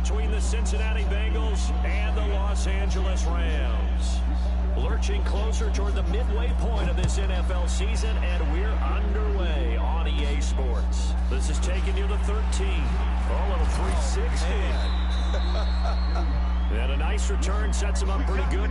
between the Cincinnati Bengals and the Los Angeles Rams. Lurching closer toward the midway point of this NFL season, and we're underway on EA Sports. This is taking you to 13. Oh, little 360. And a nice return sets him up pretty good.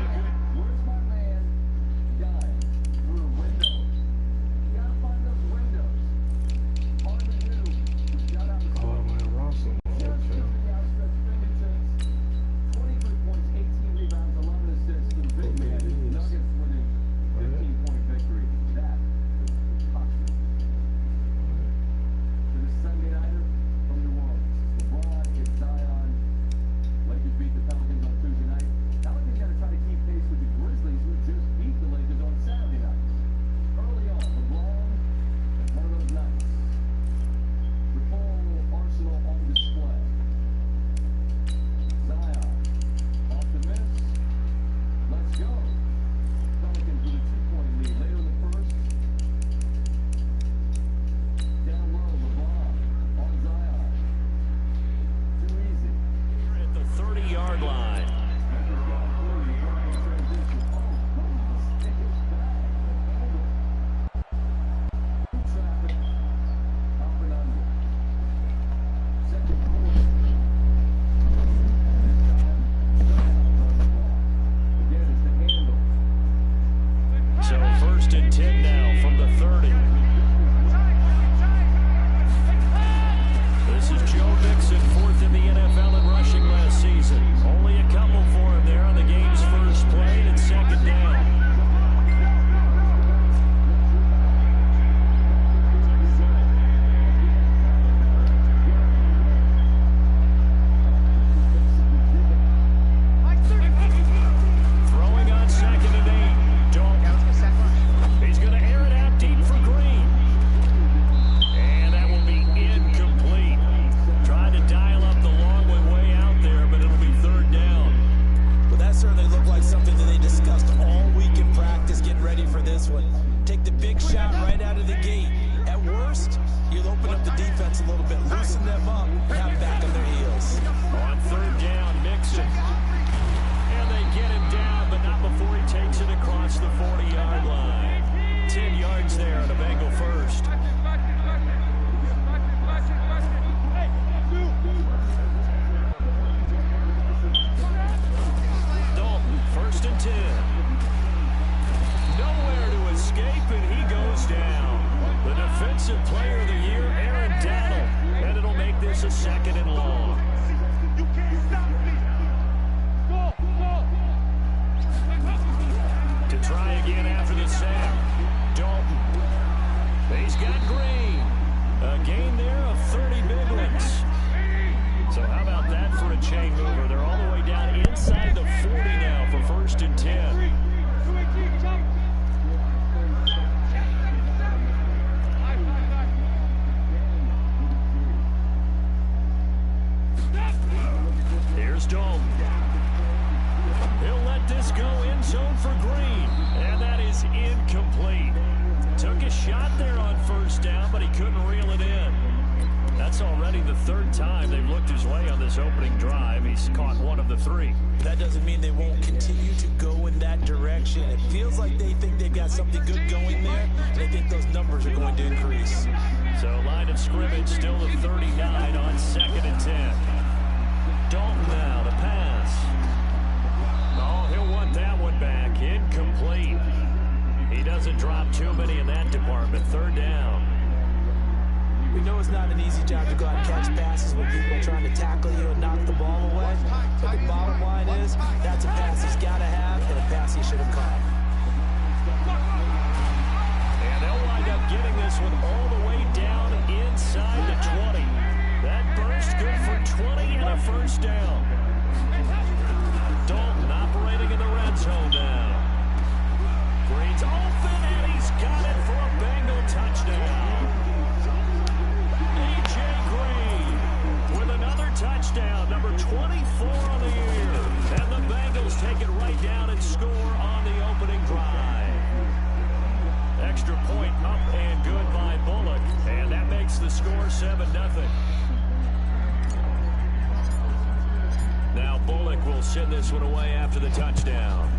send this one away after the touchdown.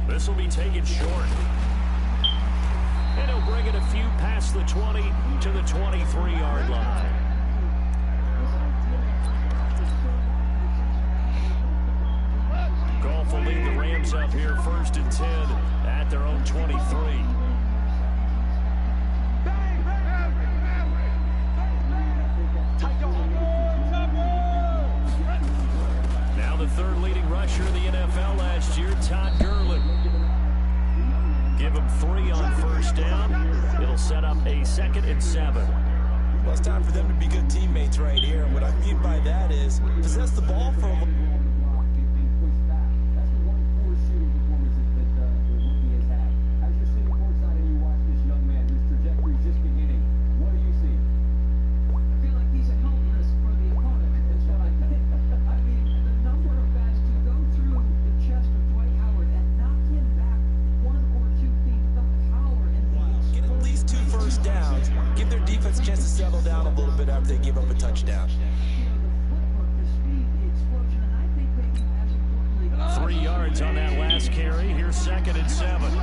This will be taken short. And he'll bring it a few past the 20 to the 23-yard line. Goff will lead the Rams up here 1st and 10 at their own 23. Now the third leading rusher in the NFL last year, Todd Gurley. Give him 3 on 1st down. It'll set up a 2nd and 7. Well, it's time for them to be good teammates right here. And what I mean by that is possess the ball for a they give up a touchdown. 3 yards on that last carry. Here's 2nd and 7.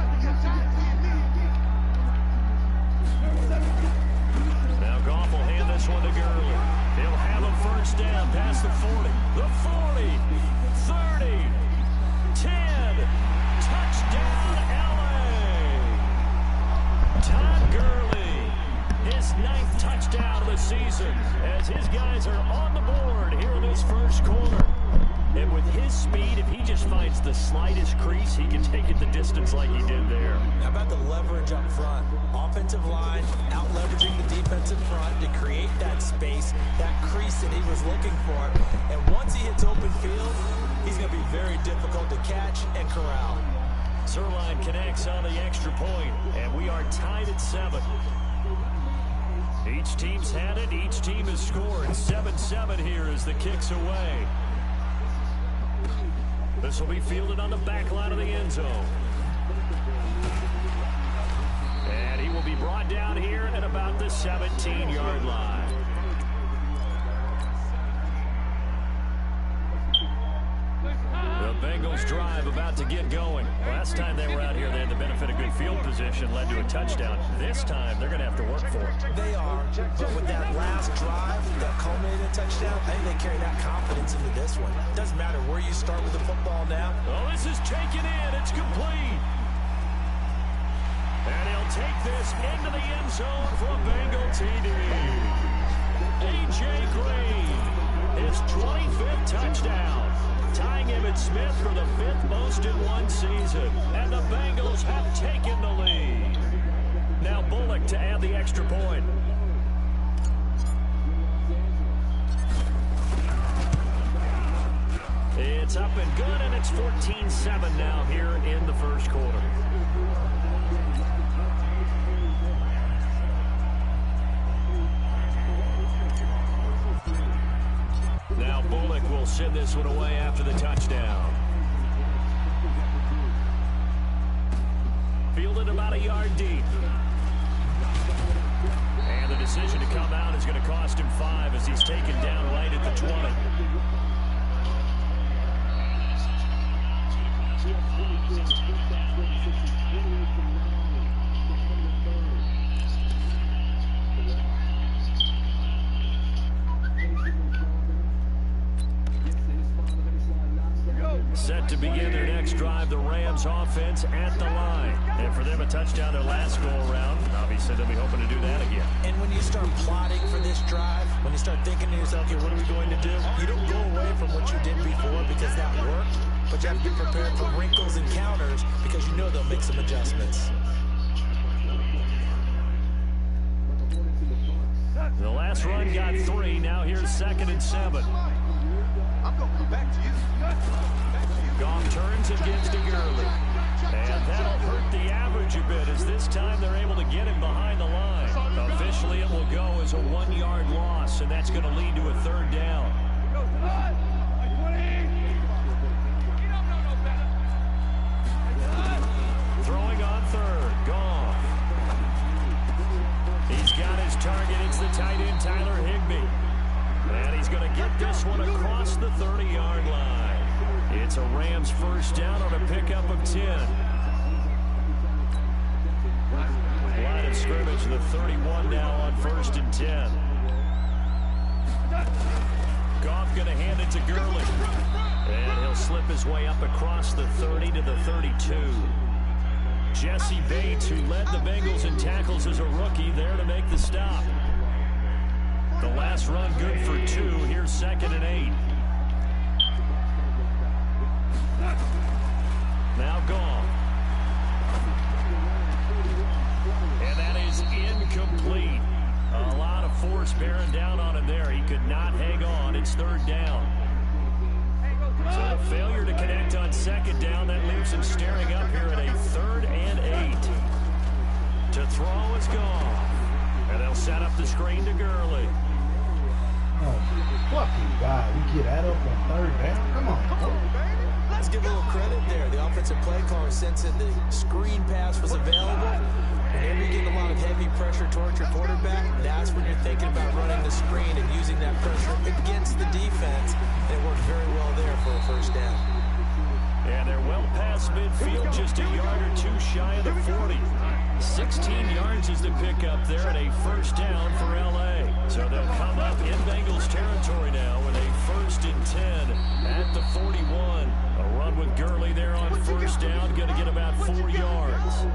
Now Goff will hand this one to Gurley. He'll have him 1st down past the 40. The 40. 30. 10. Touchdown, LA. Todd Gurley. His 9th touchdown of the season as his guys are on the board here in this first quarter. And with his speed, if he just finds the slightest crease, he can take it the distance like he did there. How about the leverage up front? Offensive line out-leveraging the defensive front to create that space, that crease that he was looking for. And once he hits open field, he's going to be very difficult to catch and corral. Zerline connects on the extra point, and we are tied at 7. Each team's had it. Each team has scored. 7-7 here as the kick's away. This will be fielded on the back line of the end zone. And he will be brought down here at about the 17-yard line. The Bengals drive about to get going. Last time they were out here, they had the benefit of good field position, led to a touchdown. This time, they're going to have to work for it. They are, but with that last drive that culminated in a touchdown, I think they carry that confidence into this one. Doesn't matter where you start with the football now. Oh, this is taken in. It's complete. And he'll take this into the end zone for a Bengal TD. A.J. Green, his 25th touchdown. Tying Emmitt Smith for the 5th most in one season. And the Bengals have taken the lead. Now Bullock to add the extra point. It's up and good, and it's 14-7 now here in the first quarter. Now Bullock will send this one away after the touchdown. Fielded about a yard deep. And the decision to come out is going to cost him 5 as he's taken down right at the 20. Set to begin their next drive, the Rams offense at the line. And for them, a touchdown their last go-around. Obviously, they'll be hoping to do that again. And when you start plotting for this drive, when you start thinking to yourself, okay, what are we going to do? You don't go away from what you did before because that worked, but you have to be prepared for wrinkles and counters because you know they'll make some adjustments. The last run got 3. Now here's 2nd and 7. I'm going to come back to you. Goff turns and gives to Gurley. And that'll hurt the average a bit as this time they're able to get him behind the line. Officially, it will go as a 1-yard loss, and that's going to lead to a 3rd down. Throwing on 3rd. Goff. He's got his target. It's the tight end, Tyler Higbee. And he's going to get this one across the 30-yard line. It's a Rams first down on a pickup of 10. Line of scrimmage, the 31 now on 1st and 10. Goff going to hand it to Gurley. And he'll slip his way up across the 30 to the 32. Jesse Bates, who led the Bengals in tackles as a rookie, there to make the stop. The last run good for 2. Here's 2nd and 8. Now Goff. And that is incomplete. A lot of force bearing down on him there. He could not hang on. It's 3rd down. So a failure to connect on 2nd down. That leaves him staring up here at a 3rd and 8. To throw is Goff. And they'll set up the screen to Gurley. Oh, fucking God. We get that up on 3rd down? Come on, baby. Let's give a little credit there. The offensive play caller sensing the screen pass was available. Whenever you get a lot of heavy pressure towards your quarterback, that's when you're thinking about running the screen and using that pressure against the defense. And it worked very well there for a 1st down. And they're well past midfield, just a yard or 2 shy of the 40. 16 yards is the pickup there and a 1st down for L.A. So they'll come up in Bengals territory now with a 1st and 10 at the 41. A run with Gurley there on 1st down, going to get about 4 yards.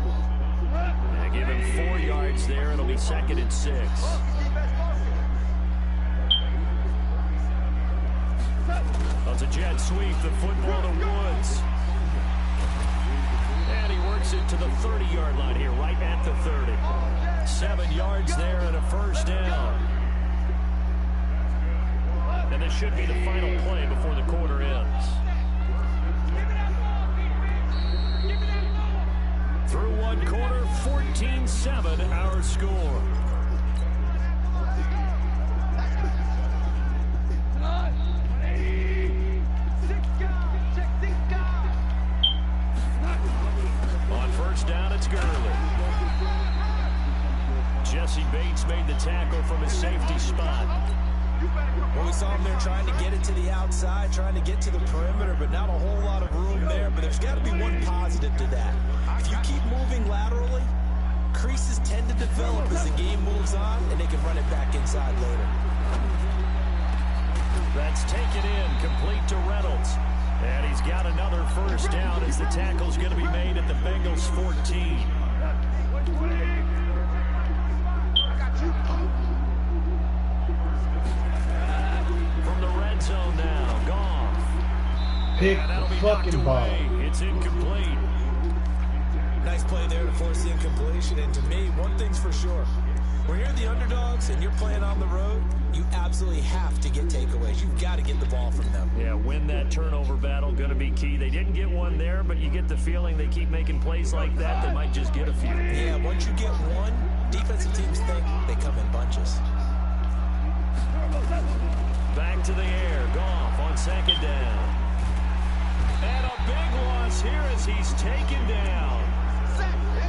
And give him 4 yards there. It'll be 2nd and 6. That's a jet sweep. The football to Woods. And he works it to the 30-yard line here, right at the 30. 7 yards there and a 1st down. And this should be the final play before the quarter ends. Through 1 quarter, 14-7 our score. On 1st down, it's Gurley. Jesse Bates made the tackle from his safety spot. Well, we saw him there trying to get it to the outside, trying to get to the perimeter, but not a whole lot of room there. But there's got to be one positive to that. If you keep moving laterally, creases tend to develop as the game moves on, and they can run it back inside later. That's taken in, complete to Reynolds. And he's got another 1st down as the tackle's going to be made at the Bengals 14. From the red zone now, Goff. Pick the fucking ball. It's incomplete. Nice play there to force the incompletion. And to me, one thing's for sure. When you're the underdogs and you're playing on the road, you absolutely have to get takeaways. You've got to get the ball from them. Yeah, win that turnover battle, going to be key. They didn't get one there, but you get the feeling they keep making plays like that, they might just get a few. Yeah, once you get one, defensive teams think they come in bunches. Back to the air. Goff on 2nd down. And a big loss here as he's taken down.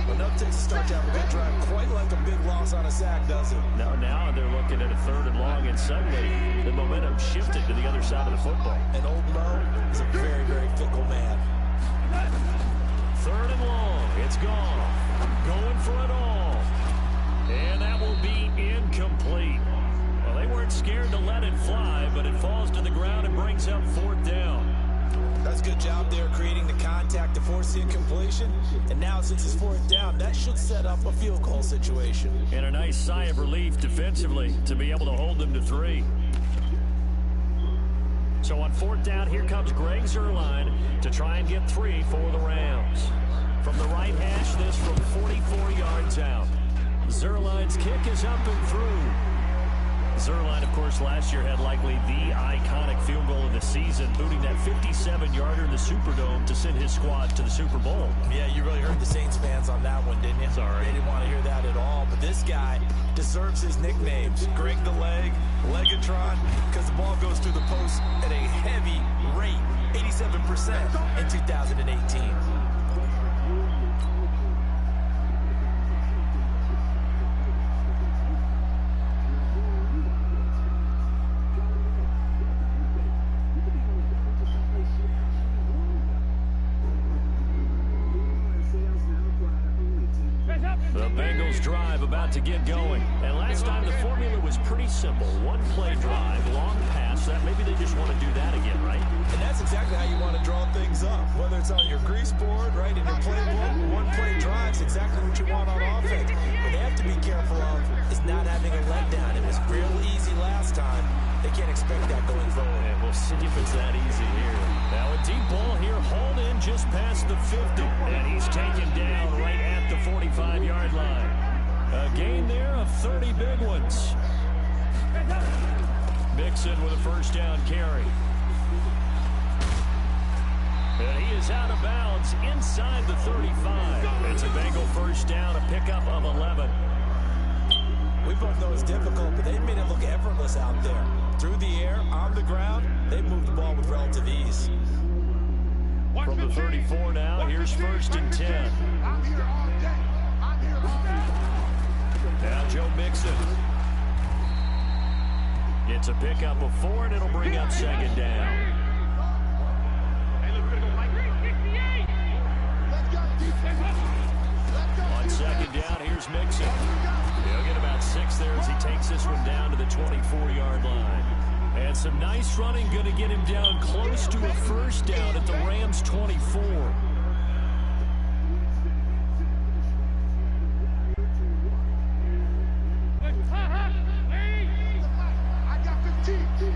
But no Texas start down a good drive quite like a big loss on a sack, does it? Now they're looking at a 3rd and long, and suddenly the momentum shifted to the other side of the football. And Old Mo is a very, very fickle man. 3rd and long. It's Goff. Going for it all. And that will be incomplete. Well, they weren't scared to let it fly, but it falls to the ground and brings up 4th down. That's a good job there creating the contact to force the incompletion. And now since it's 4th down, that should set up a field goal situation. And a nice sigh of relief defensively to be able to hold them to 3. So on 4th down, here comes Greg Zuerlein to try and get 3 for the Rams. From the right hash, this from 44 yards out. Zuerlein's kick is up and through. Zuerlein, of course, last year had likely the iconic field goal of the season, booting that 57-yarder in the Superdome to send his squad to the Super Bowl. Yeah, you really hurt the Saints fans on that one, didn't you? Sorry. They didn't want to hear that at all. But this guy deserves his nicknames. Greg the Leg, Legatron, because the ball goes through the post at a heavy rate, 87% in 2018. drive about to get going. And last time the formula was pretty simple. One play drive, long pass. That maybe they just want to do that again, right? And that's exactly how you want to draw things up. Whether it's on your grease board, right, in your playbook, one play drive's exactly what you want on offense. What they have to be careful of is not having a letdown. It was real easy last time. They can't expect that going forward. And we'll see if it's that easy here. Now a deep ball here, hauled in just past the 50. And he's taken down right at the 45-yard line. A gain there of 30 big ones. Mixon with a first down carry. And he is out of bounds inside the 35. It's a Bengal first down, a pickup of 11. We both know it's difficult, but they made it look effortless out there. Through the air, on the ground, they moved the ball with relative ease. From the 34 now, here's first and 10. I'm here all day. I'm here all day. Now Joe Mixon. It's a pickup of 4, and it'll bring up second down. Hey, look, we're going to go Mike. 368. Let's go, defense. Let's go. On second down, here's Mixon. He'll get about 6 there as he takes this one down to the 24-yard line. And some nice running, going to get him down close to a first down at the Rams' 24. I got 15.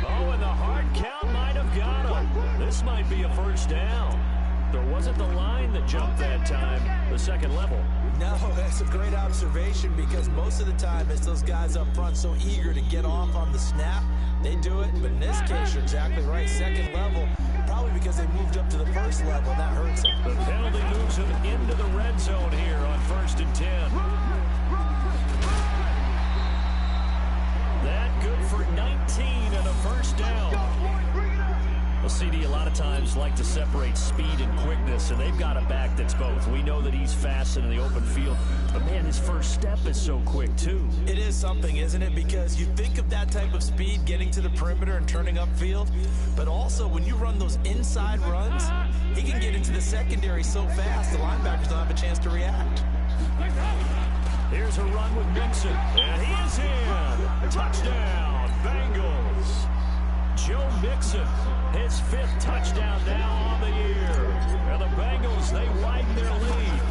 Oh, and the hard count might have got him. This might be a first down. There wasn't the line that jumped that time, the second level. No, that's a great observation because most of the time it's those guys up front so eager to get off on the snap. They do it, but in this case, you're exactly right. Second level, probably because they moved up to the first level, and that hurts them. The penalty moves him into the red zone here on first and 10. That good for 19 and a first down. Well, CD a lot of times like to separate speed and quickness, and they've got a back that's both. We know that he's fast in the open field, but man, his first step is so quick too. It is something, isn't it? Because you think of that type of speed getting to the perimeter and turning upfield, but also when you run those inside runs, he can get into the secondary so fast the linebackers don't have a chance to react. Here's a run with Mixon, and he is in. Touchdown, Bengals. Joe Mixon, his 5th touchdown now on the year. And the Bengals, they widen their lead.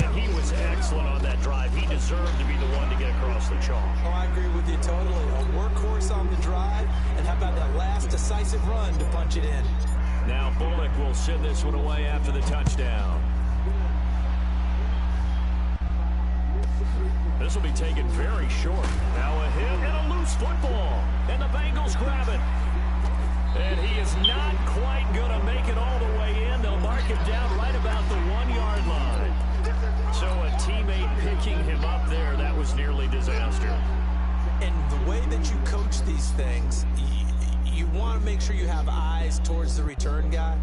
And he was excellent on that drive. He deserved to be the one to get across the chalk. Oh, I agree with you totally. A workhorse on the drive, and how about that last decisive run to punch it in? Now Bullock will send this one away after the touchdown. This will be taken very short. Now a hit and a loose football. And the Bengals grab it. And he is not quite going to make it all the way in. They'll mark him down right about the 1-yard line. So a teammate picking him up there, that was nearly disaster. And the way that you coach these things, you want to make sure you have eyes towards the return guy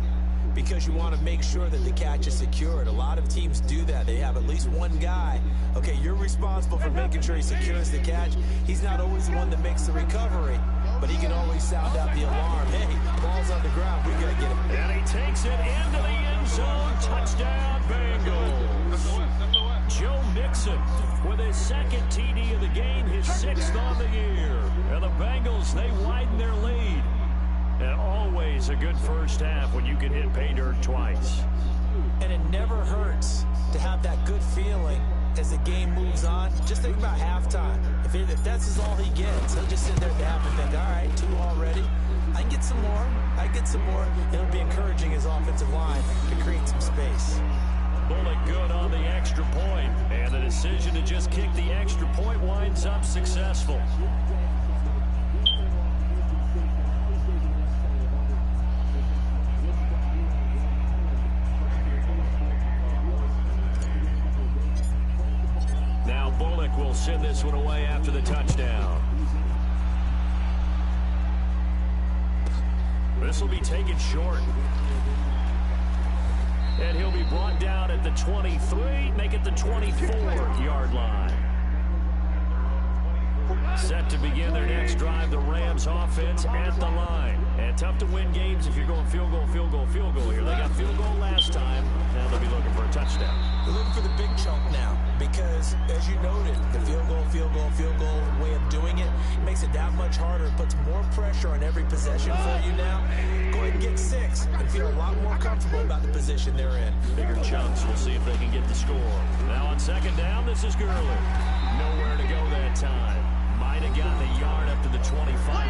because you want to make sure that the catch is secured. A lot of teams do that. They have at least one guy. Okay, you're responsible for making sure he secures the catch. He's not always the one that makes the recovery, but he can always sound out the alarm. Hey, ball's on the ground. We got to get him. And he takes it into the end zone. Touchdown, Bengals. Joe Mixon with his 2nd TD of the game, his 6th on the year. And the Bengals, they widen their lead. And always a good first half when you can hit pay dirt twice. And it never hurts to have that good feeling as the game moves on. Just think about halftime. If that's all he gets, he'll just sit there at the half and think, all right, 2 already. I can get some more. I get some more. It'll be encouraging his offensive line to create some space. Bullock good on the extra point. And the decision to just kick the extra point winds up successful. Now Bullock will send this one away after the touchdown. This will be taken short. And he'll be brought down at the 23, make it the 24-yard line. Set to begin their next drive, the Rams offense at the line. And tough to win games if you're going field goal, field goal, field goal here. They got field goal last time. Now they'll be looking for a touchdown. They're looking for the big chunk now because, as you noted, the field goal way of doing it makes it that much harder. It puts more pressure on every possession for you now. Go ahead and get 6 and feel a lot more comfortable about the position they're in. Bigger chunks. We'll see if they can get the score. Now on second down, this is Gurley. Nowhere to go that time. Might have gotten a yard up to the 25.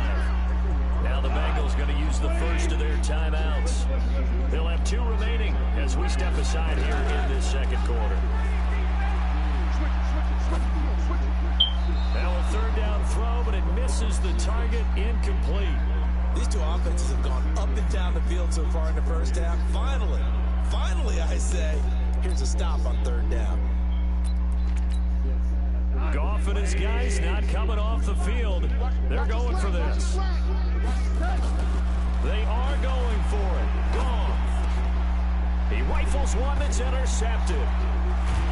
Now the Bengals going to use the first of their timeouts. They'll have 2 remaining as we step aside here in this second quarter. Now a third down throw, but it misses the target, incomplete. These two offenses have gone up and down the field so far in the first half. Finally, I say, here's a stop on third down. Goff and his guys not coming off the field. They're going for this. They are going for it. Goff. He rifles one that's intercepted.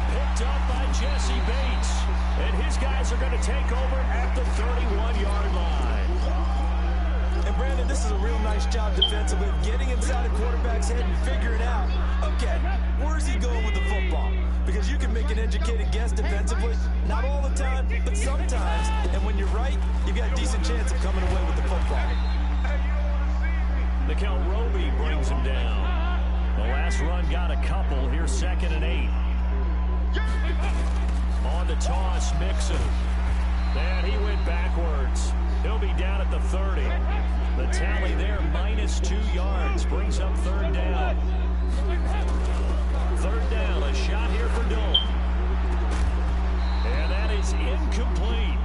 Picked up by Jesse Bates. And his guys are going to take over at the 31-yard line. And Brandon, this is a real nice job defensively of getting inside a quarterback's head and figuring out, okay, where's he going with the football? Because you can make an educated guess defensively, not all the time, but sometimes. And when you're right, you've got a decent chance of coming away with the football. Nickel Roby brings him down. The last run got a couple. Here's 2nd and 8. On the toss, Mixon. And he went backwards. He'll be down at the 30. The tally there, -2 yards, brings up third down. Third down, a shot here for Dalton. And that is incomplete.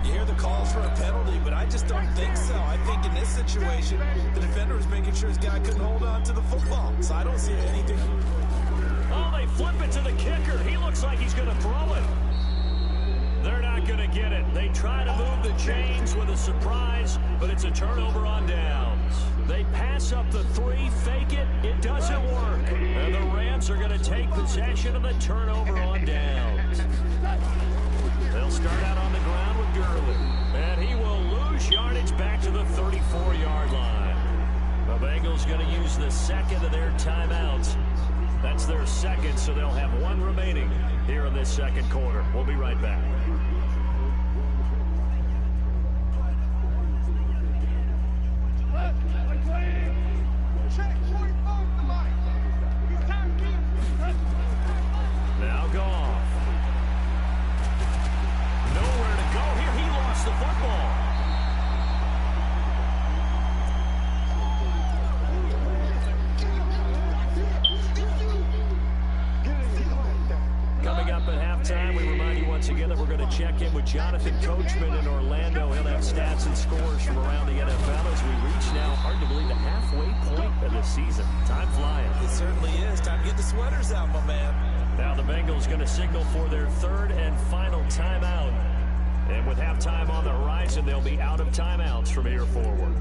You hear the calls for a penalty, but I just don't think so. I think in this situation, the defender was making sure his guy couldn't hold on to the football. So I don't see anything. Oh, they flip it to the kicker. He looks like he's going to throw it. They're not going to get it. They try to move the chains with a surprise, but it's a turnover on downs. They pass up the 3, fake it. It doesn't work. And the Rams are going to take possession of the turnover on downs. They'll start out on the ground with Gurley. And he will lose yardage back to the 34-yard line. The Bengals going to use the second of their timeouts. That's their second, so they'll have 1 remaining here in this second quarter. We'll be right back. Now Goff. Nowhere to go here. He lost the football. Coming up at halftime, we remind you once again that we're going to check in with Jonathan Coachman in Orlando. He'll have stats and scores from around the NFL as we reach now, hard to believe, the halfway point of the season. Time flying. It certainly is. Time to get the sweaters out, my man. Now the Bengals going to signal for their 3rd and final timeout. And with halftime on the horizon, they'll be out of timeouts from here forward.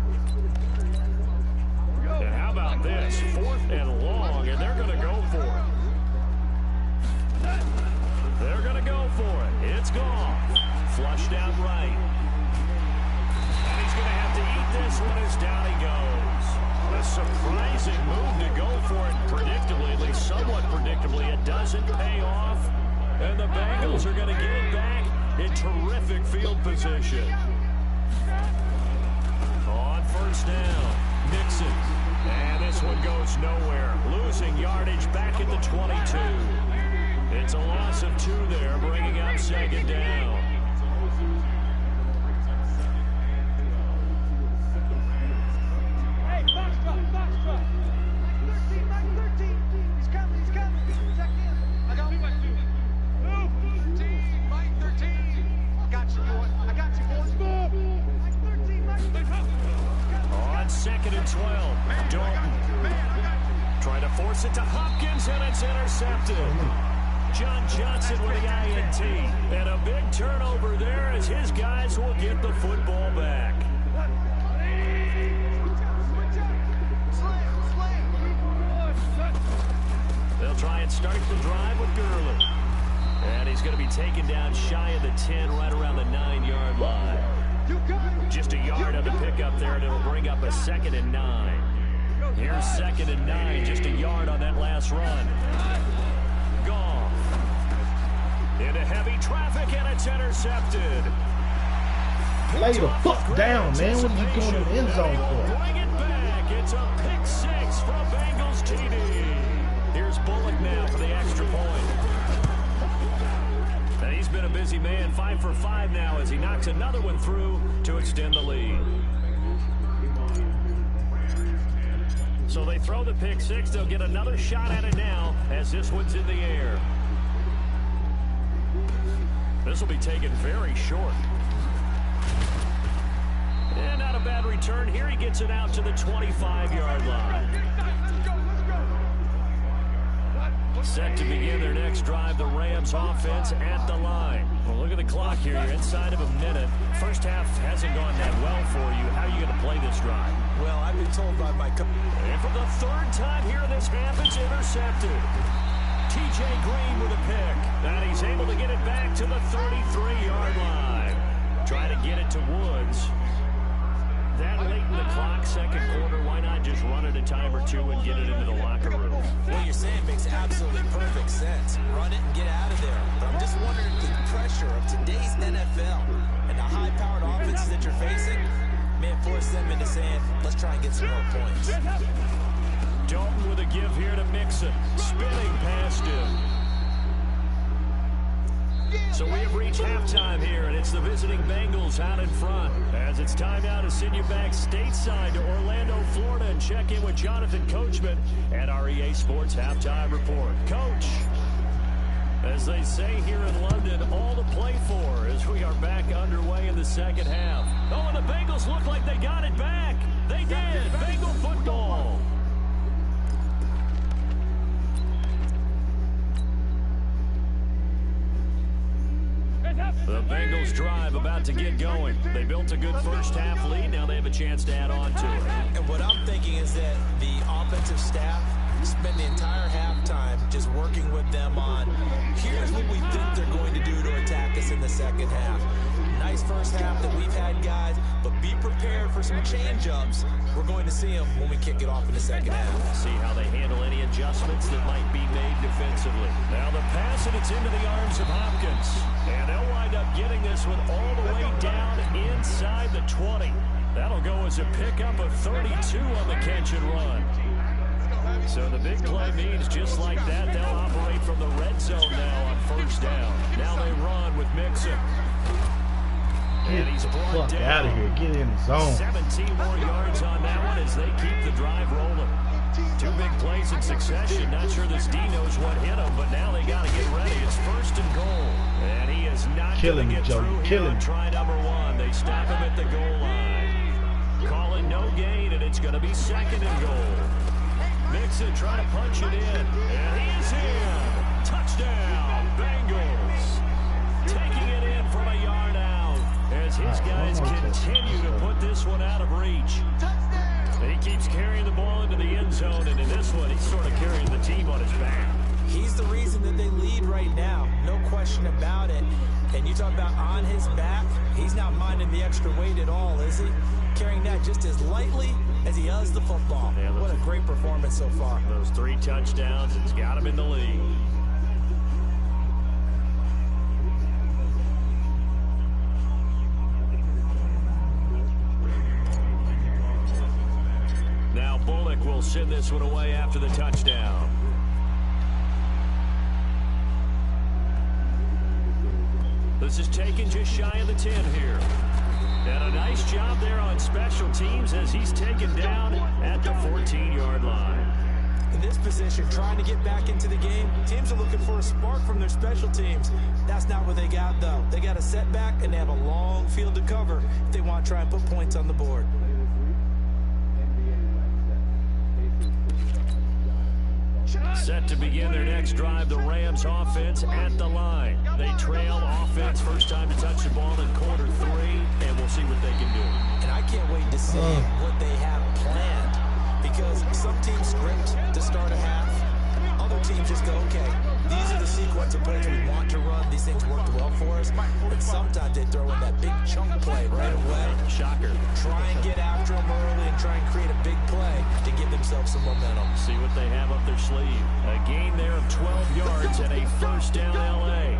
And how about this? 4th and long, and they're going to go for it. They're going to go for it. It's gone. Flushed out right. And he's going to have to eat this one as down he goes. A surprising move to go for it predictably, at least somewhat predictably. It doesn't pay off. And the Bengals are going to get it back in terrific field position. On first down, Mixon. And this one goes nowhere. Losing yardage back at the 22. It's a loss of 2 there, bringing up 2nd down. Hey, box truck. 13, Mike, 13. He's coming. Check in. I got 13, Mike, 13. Got you, boy. I got you, boy. Mike, 13, Mike. On 2nd and 12, Dalton. Trying to force it to Hopkins, and it's intercepted. John Johnson with the INT. And a big turnover there as his guys will get the football back. They'll try and start the drive with Gurley. And he's going to be taken down shy of the 10, right around the 9-yard line. Just a yard on the pickup there, and it'll bring up a 2nd and 9. Here's 2nd and 9, just a yard on that last run. Goff into heavy traffic, and it's intercepted. Lay the fuck down, man. What are you going in the end zone for? Bring it back. It's a pick 6 from Bengals TD. Here's Bullock now for the extra point. And he's been a busy man, 5 for 5 now as he knocks another one through to extend the lead. So they throw the pick 6. They'll get another shot at it now as this one's in the air. This will be taken very short. And not a bad return here. He gets it out to the 25-yard line. Set to begin their next drive, the Rams offense at the line. Well, look at the clock here. You're inside of a minute. First half hasn't gone that well for you. How are you going to play this drive? Well, I've been told by my coach. And for the 3rd time here in this half, it's intercepted. T.J. Green with a pick. And he's able to get it back to the 33-yard line. Trying to get it to Woods. That late in the clock, 2nd quarter, why not just run it a time or two and get it into the locker room? What you're saying makes absolutely perfect sense. Run it and get out of there. But I'm just wondering if the pressure of today's NFL and the high-powered offenses that you're facing may force them into saying, let's try and get some more points. Dalton with a give here to Mixon. Spinning past him. So we have reached halftime here, and it's the visiting Bengals out in front. As it's time now to send you back stateside to Orlando, Florida, and check in with Jonathan Coachman at our EA Sports Halftime Report. Coach, as they say here in London, all to play for as we are back underway in the 2nd half. Oh, and the Bengals look like they got it back. They did. Bengal football. The Bengals drive about to get going. They built a good first half lead. Now they have a chance to add on to it. And what I'm thinking is that the offensive staff spent the entire halftime just working with them on, here's what we think they're going to do to attack us in the 2nd half. Nice first half that we've had, guys, but be prepared for some change-ups. We're going to see them when we kick it off in the 2nd half. See how they handle any adjustments that might be made defensively. Now the pass, and it's into the arms of Hopkins. And they'll wind up getting this one all the way down inside the 20. That'll go as a pickup of 32 on the catch and run. So the big play means just like that, they'll operate from the red zone now on 1st down. Now they run with Mixon. Get the fuck out of here. Get in the zone. 17 more yards on that one as they keep the drive rolling. 2 big plays in succession. Not sure this D knows what hit him, but now they got to get ready. It's 1st and goal. And he is not going to get through here on try number 1. They stop him at the goal line. Call it no gain, and it's going to be 2nd and goal. Mixon trying to punch it in. And he's in. Touchdown, Bengals. Taking it in from a yard out as his guys continue to put this one out of reach. He keeps carrying the ball into the end zone, and in this one, he's sort of carrying the team on his back. He's the reason that they lead right now. No question about it. And you talk about on his back, he's not minding the extra weight at all, is he? Carrying that just as lightly as he does the football. Yeah, what a great performance so far. Those 3 touchdowns, it's got him in the lead. Now Bullock will send this one away after the touchdown. This is taken just shy of the 10 here. And a nice job there on special teams as he's taken down at the 14-yard line. In this position, trying to get back into the game, teams are looking for a spark from their special teams. That's not what they got, though. They got a setback, and they have a long field to cover if they want to try and put points on the board. Set to begin their next drive, the Rams offense at the line. They trail offense, first time to touch the ball in quarter 3, and we'll see what they can do. And I can't wait to see what they have planned, because some teams script to start a half, other teams just go, okay, these are the sequence of plays we want to run. These things worked well for us. And sometimes they throw in that big chunk play right away. Shocker. Try and get after them early and try and create a big play to give themselves some momentum. See what they have up their sleeve. A gain there of 12 yards and a first down L.A.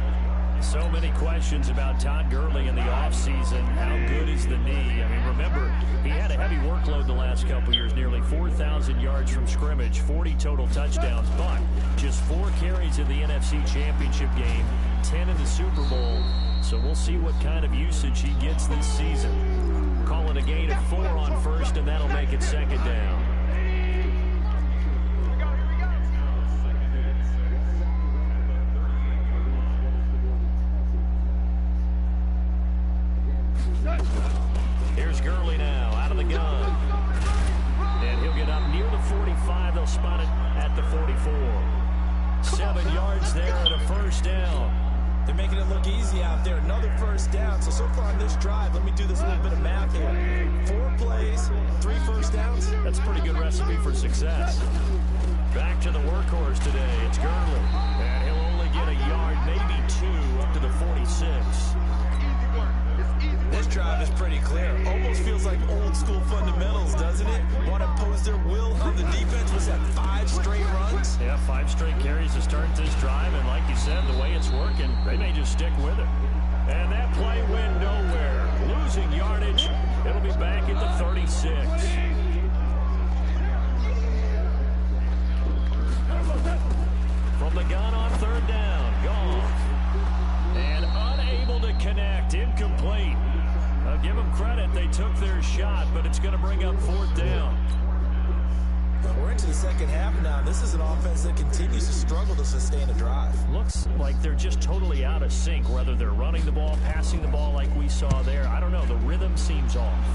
So many questions about Todd Gurley in the offseason. How good is the knee? I mean, remember, he had a heavy workload the last couple years, nearly 4,000 yards from scrimmage, 40 total touchdowns, but just 4 carries in the NFC Championship game, 10 in the Super Bowl. So we'll see what kind of usage he gets this season. Call it a gain of 4 on first, and that'll make it second down. Here's Gurley now, out of the gun. And he'll get up near the 45. They'll spot it at the 44. 7 yards there and a first down. They're making it look easy out there. Another first down. So far on this drive, let me do this little bit of math here. 4 plays, 3 first downs. That's a pretty good recipe for success. Back to the workhorse today. It's Gurley. And he'll only get a yard, maybe 2, up to the 46. This drive is pretty clear. Almost feels like old school fundamentals, doesn't it? Want to impose their will on the defense. Was that 5 straight runs? Yeah, 5 straight carries to start this drive. And like you said, the way it's working, they may just stick with it. And that play went nowhere. Losing yardage. It'll be back at the 36. From the gun on third down. Gone. And unable to connect. Incomplete. I'll give them credit. They took their shot, but it's going to bring up 4th down. We're into the second half now. This is an offense that continues to struggle to sustain a drive. Looks like they're just totally out of sync, whether they're running the ball, passing the ball like we saw there. I don't know. The rhythm seems off.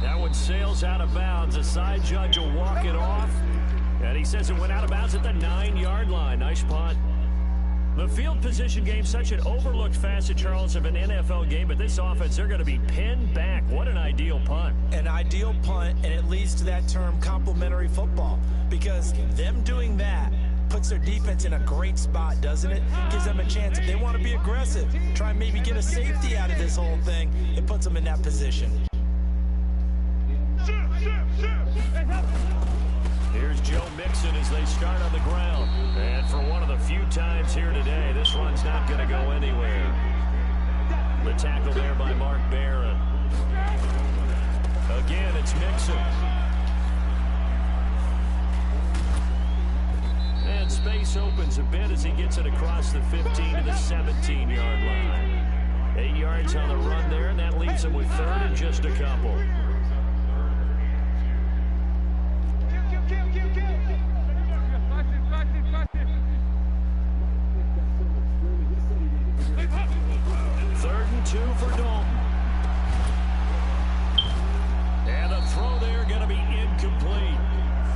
That one sails out of bounds. The side judge will walk it off. And he says it went out of bounds at the 9-yard line. Nice punt. The field position game, such an overlooked facet, Charles, of an NFL game, but this offense, they're going to be pinned back. What an ideal punt. An ideal punt, and it leads to that term complementary football, because them doing that puts their defense in a great spot, doesn't it? Gives them a chance. If they want to be aggressive, try and maybe get a safety out of this whole thing, it puts them in that position. Here's Joe Mixon as they start on the ground. And for one of the few times here today, this run's not going to go anywhere. The tackle there by Mark Barron. Again, it's Mixon. And space opens a bit as he gets it across the 15 to the 17-yard line. 8 yards on the run there, and that leaves him with 3rd and just a couple. Third and 2 for Dalton. And the throw there going to be incomplete.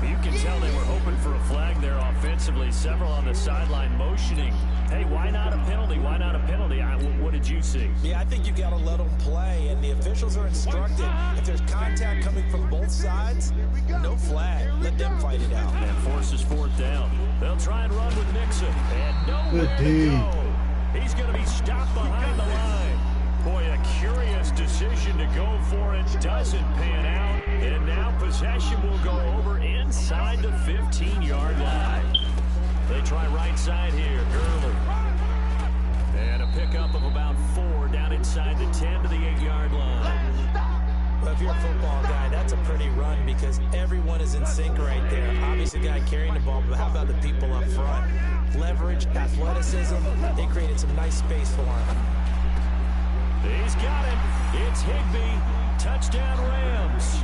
You can tell they were hoping for a flag there offensively. Several on the sideline motioning. Hey, why not a penalty? Why not a penalty? What did you see? Yeah, I think you got to let them play, and the officials are instructed. If there's contact coming from both sides, no flag. Let them fight it out. And forces 4th down. They'll try and run with Mixon. And nowhere to go. He's going to be stopped behind the line. Boy, a curious decision to go for it. Doesn't pan out. And now possession will go over inside the 15-yard line. They try right side here. Gurley. And a pickup of about 4 down inside the 10 to the 8-yard line. Well, if you're a football guy, that's a pretty run because everyone is in sync right there. Obviously, the guy carrying the ball, but how about the people up front? Leverage, athleticism, they created some nice space for him. He's got it. It's Higbee. Touchdown Rams.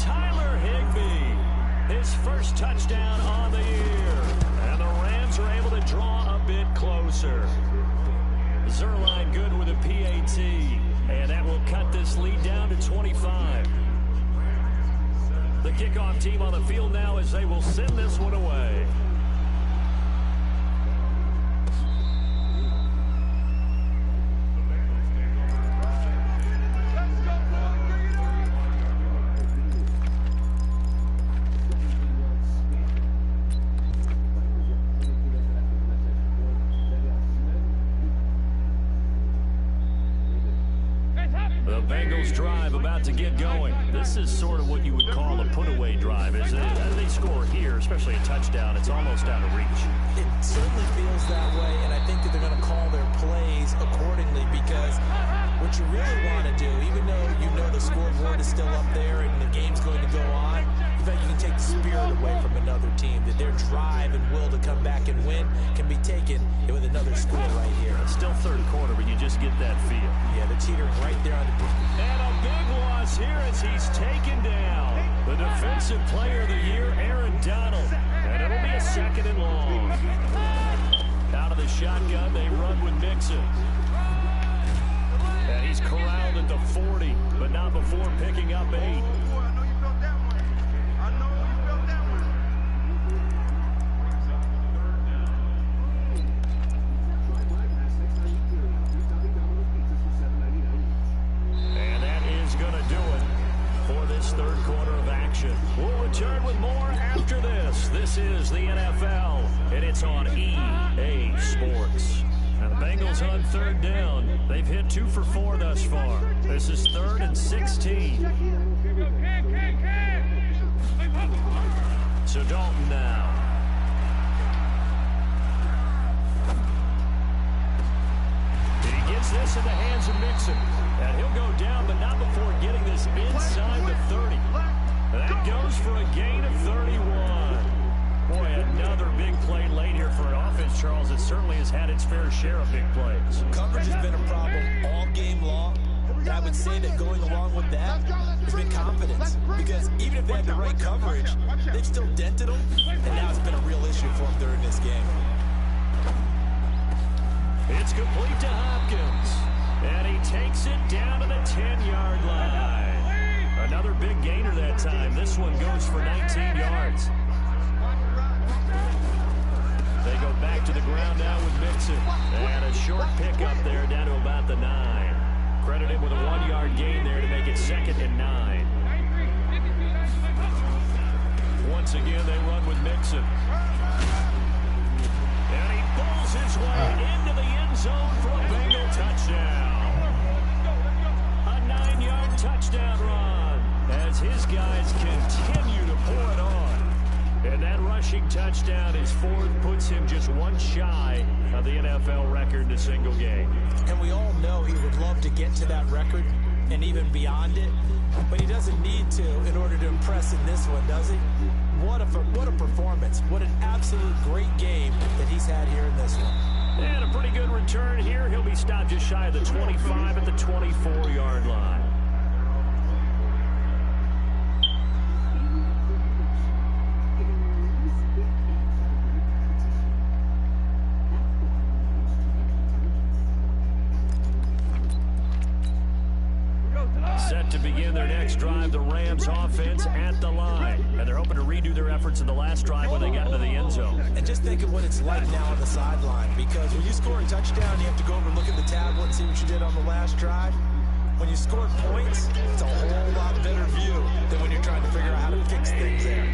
Tyler Higbee. His first touchdown on the year. And the Rams are able to draw a bit closer. Zerline good with a PAT. And that will cut this lead down to 25. The kickoff team on the field now as they will send this one away. Bengals drive about to get going. This is sort of what you would call a put-away drive, isn't it? As they score here, especially a touchdown, it's almost out of reach. It certainly feels that way, and I think that they're going to call their plays accordingly, because what you really want to do, even though you know the scoreboard is still up there and the game's going to go on, you bet you can take the spirit away from another team, that their drive and will to come back and win can be taken with another score right here. It's still third quarter, but you just get that feel. Yeah, the cheater right there on the... And a big loss here as he's taken down. The defensive player of the year, Aaron Donald. And it'll be a 2nd and long. Out of the shotgun, they run with Mixon. And he's corralled at the 40, but not before picking up 8. Third quarter of action. We'll return with more after this. This is the NFL, and it's on EA Sports. Now the Bengals on 3rd down. They've hit 2 for 4 thus far. This is 3rd and 16. So Dalton now. He gets this in the hands of Mixon. And he'll go down, but not before getting this inside the 30. That goes for a gain of 31. Boy, another big play late here for an offense, Charles. It certainly has had its fair share of big plays. Coverage has been a problem all game long. And I would say that going along with that has been confidence. Because even if they had the right coverage, they've still dented them. And now it's been a real issue for them during this game. It's complete to Hopkins. And he takes it down to the 10-yard line. Another big gainer that time. This one goes for 19 yards. They go back to the ground now with Mixon. And a short pickup there down to about the 9. Credited with a 1-yard gain there to make it 2nd and 9. Once again, they run with Mixon. And he pulls his way into the end zone for a Bengal touchdown. A 9-yard touchdown run as his guys continue to pour it on. And that rushing touchdown is 4th, puts him just 1 shy of the NFL record in a single game. And we all know he would love to get to that record and even beyond it, but he doesn't need to in order to impress in this one, does he? What a performance. What an absolute great game that he's had here in this one. And a pretty good return here. He'll be stopped just shy of the 25 at the 24-yard line. Set to begin their next drive, the Rams offense at the line. And they're hoping to redo their efforts in the last drive when they got into the end zone. And just think of what it's like now on the sideline, because when you score a touchdown, you have to go over and look at the tablet and see what you did on the last drive. When you score points, it's a whole lot better view than when you're trying to figure out how to fix things there.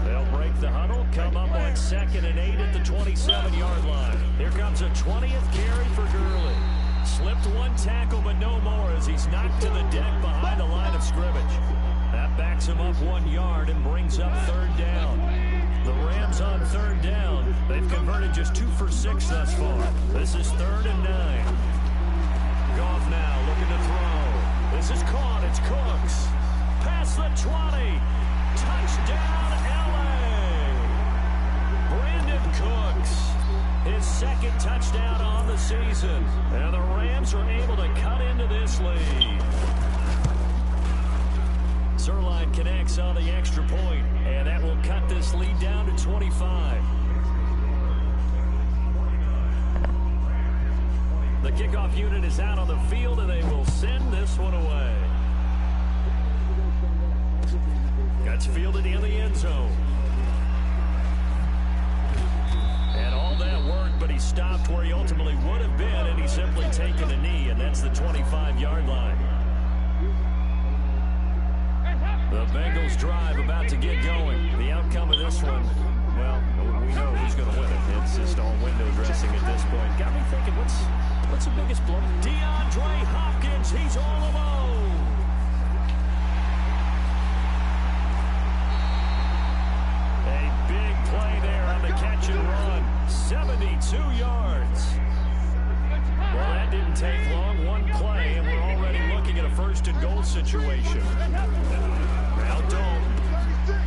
They'll break the huddle, come up on 2nd and 8 at the 27-yard line. Here comes a 20th carry for Gurley. Slipped 1 tackle, but no more as he's knocked to the deck behind the line of scrimmage. That backs him up 1 yard and brings up 3rd down. The Rams on 3rd down. They've converted just 2 for 6 thus far. This is 3rd and 9. Goff now looking to throw. This is caught. It's Cooks. Past the 20. Touchdown, L.A. Brandon Cooks. His 2nd touchdown on the season. And the Rams are able to cut into this lead. Zerline connects on the extra point, and that will cut this lead down to 25. The kickoff unit is out on the field, and they will send this one away. Gets fielded in the end zone. And all that work, but he stopped where he ultimately would have been, and he's simply taken a knee, and that's the 25-yard line. The Bengals drive about to get going. The outcome of this one, well, we know who's going to win it. It's just all window dressing at this point. Got me thinking, what's What's the biggest blow? DeAndre Hopkins, he's all alone. A big play there on the catch and run. 72 yards. Well, that didn't take long. One play, and we're already looking at a first and goal situation. Now Dalton.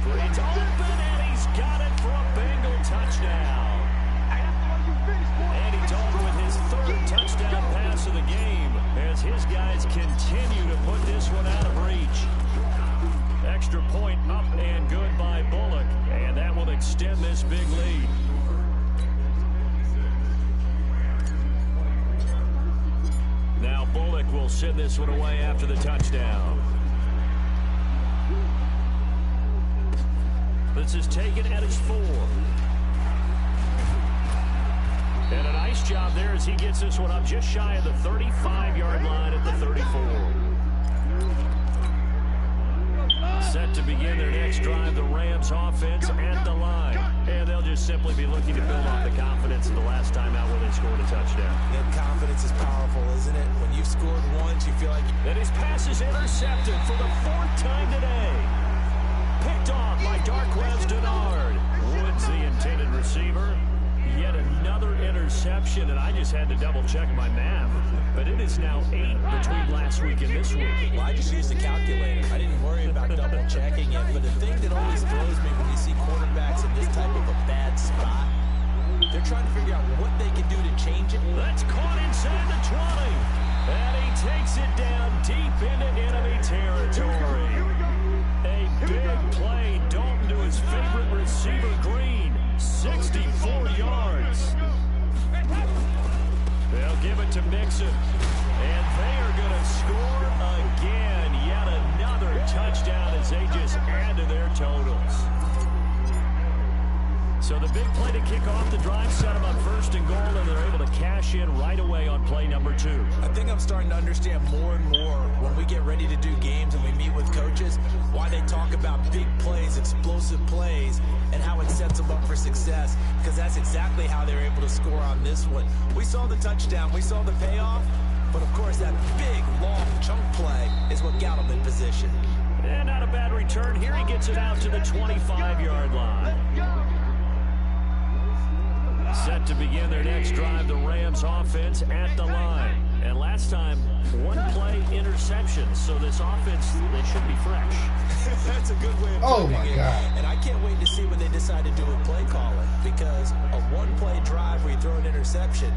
Green's open, and he's got it for a Bengal touchdown. Andy Dalton with his third touchdown pass of the game as his guys continue to put this one out of reach. Extra point up and good by Bullock, and that will extend this big lead. Now Bullock will send this one away after the touchdown. This is taken at his 4. And a nice job there as he gets this one up just shy of the 35-yard line at the 34. Set to begin their next drive, the Rams offense at the line. And they'll just simply be looking to build off the confidence of the last time out where they scored a touchdown. And confidence is powerful, isn't it? When you've scored once, you feel like... And his pass is intercepted for the 4th time today. Picked off by Darquez Denard. Woods, the intended receiver. Yet another interception, and I just had to double-check my math. But it is now 8 between last week and this week. Well, I just used a calculator. I didn't worry about double-checking it. But the thing that always throws me when you see quarterbacks in this type of a bad spot, they're trying to figure out what they can do to change it. That's caught inside the 20. And he takes it down deep into enemy territory. A big play. Dalton to his favorite receiver, Green. 64 yards. They'll give it to Mixon. And they are going to score again. Yet another touchdown as they just add to their totals. So the big play to kick off the drive set them up first and goal, and they're able to cash in right away on play number 2. I think I'm starting to understand more and more when we get ready to do games and we meet with coaches why they talk about big plays, explosive plays, and how it sets them up for success, because that's exactly how they're able to score on this one. We saw the touchdown, we saw the payoff, but of course that big, long chunk play is what got them in position. And not a bad return. Here he gets it out to the 25-yard line. Set to begin their next drive, the Rams offense at the line. And last time, one play interception. So this offense, they should be fresh. That's a good way of putting it. God. And I can't wait to see what they decide to do with play calling, because a one-play drive where you throw an interception,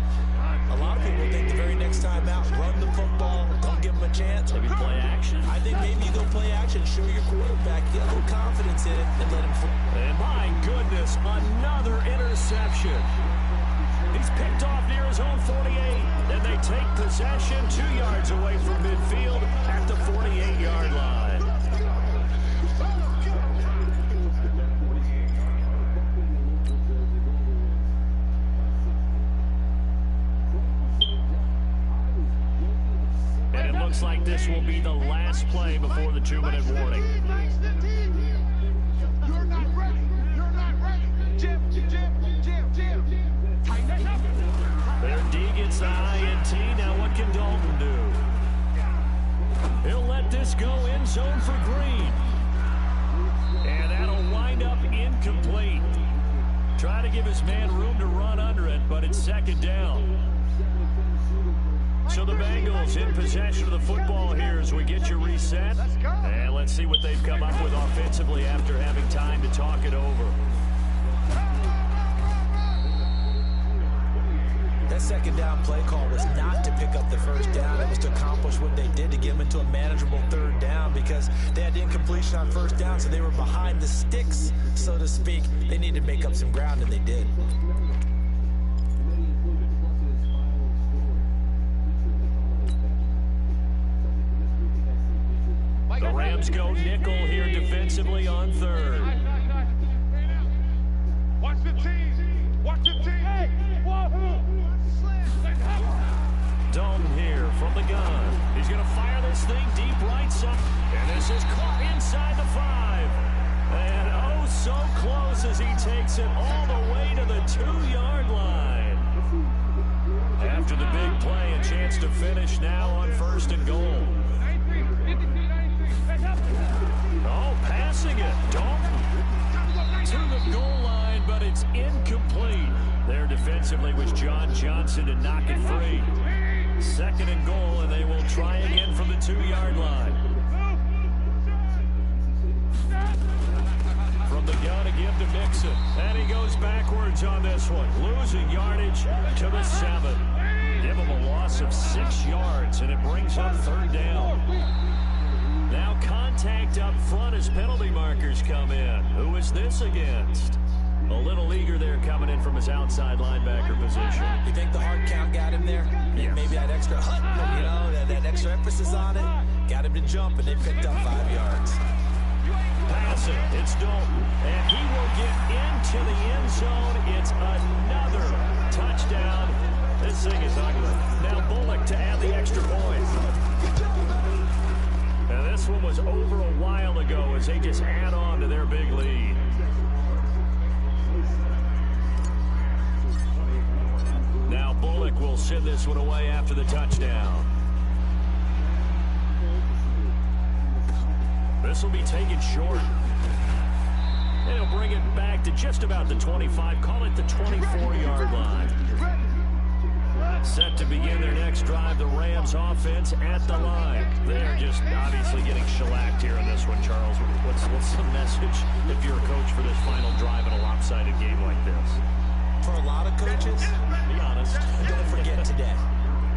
a lot of people think the very next time out, run the football, don't give them a chance. Maybe play action. I think maybe you go play action, show your quarterback, get a little confidence in it, and let him fly. And my goodness, another interception. He's picked off near his own 48, and they take possession 2 yards away from midfield at the 48-yard line. And it looks like this will be the last play before the 2-minute warning. You're not ready. You're not ready. Jim. Their D gets the INT. Now what can Dalton do? He'll let this go in zone for Green. And that'll wind up incomplete. Try to give his man room to run under it, but it's second down. So the Bengals in possession of the football here as we get you reset. And let's see what they've come up with offensively after having time to talk it over. That second down play call was not to pick up the first down. It was to accomplish what they did to get them into a manageable third down, because they had incompletion on first down, so they were behind the sticks, so to speak. They needed to make up some ground, and they did. The Rams go nickel here defensively on third. Watch the team. Watch the team. Hey, Dalton here from the gun. He's going to fire this thing deep right side. And this is caught inside the 5. And oh, so close as he takes it all the way to the 2-yard line. After the big play, it's chance to finish now on 1st and goal. Oh, passing it. Dalton to the goal line, but it's incomplete. There defensively was John Johnson to knock it free. 2nd and goal, and they will try again from the 2-yard line. From the gun to give to Mixon. And he goes backwards on this one. Losing yardage to the 7. Give him a loss of 6 yards, and it brings up 3rd down. Now contact up front as penalty markers come in. Who is this against? A little eager there coming in from his outside linebacker position. You think the hard count got him there? Yes. Maybe that extra that extra emphasis on it got him to jump, and they picked up 5 yards. Pass it. It's Dalton. And he will get into the end zone. It's another touchdown. This thing is ugly. Now Bullock to add the extra point. Now this one was over a while ago as they just add on to their big lead. Now Bullock will send this one away after the touchdown. This will be taken short. And he'll bring it back to just about the 25. Call it the 24-yard line. Set to begin their next drive, the Rams offense at the line. They're just obviously getting shellacked here in this one, Charles. What's the message if you're a coach for this final drive in a lopsided game like this? For a lot of coaches, Be honest. don't forget today.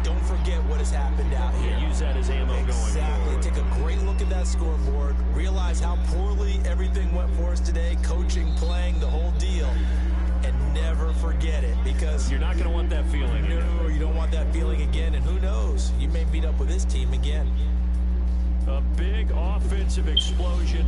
Don't forget what has happened out here. Yeah, use that as ammo going Exactly. forward. Take a great look at that scoreboard. Realize how poorly everything went for us today. Coaching, playing, the whole deal. And never forget it, because You're not going to want that feeling again. no, you don't want that feeling again. And who knows? You may meet up with this team again. A big offensive explosion.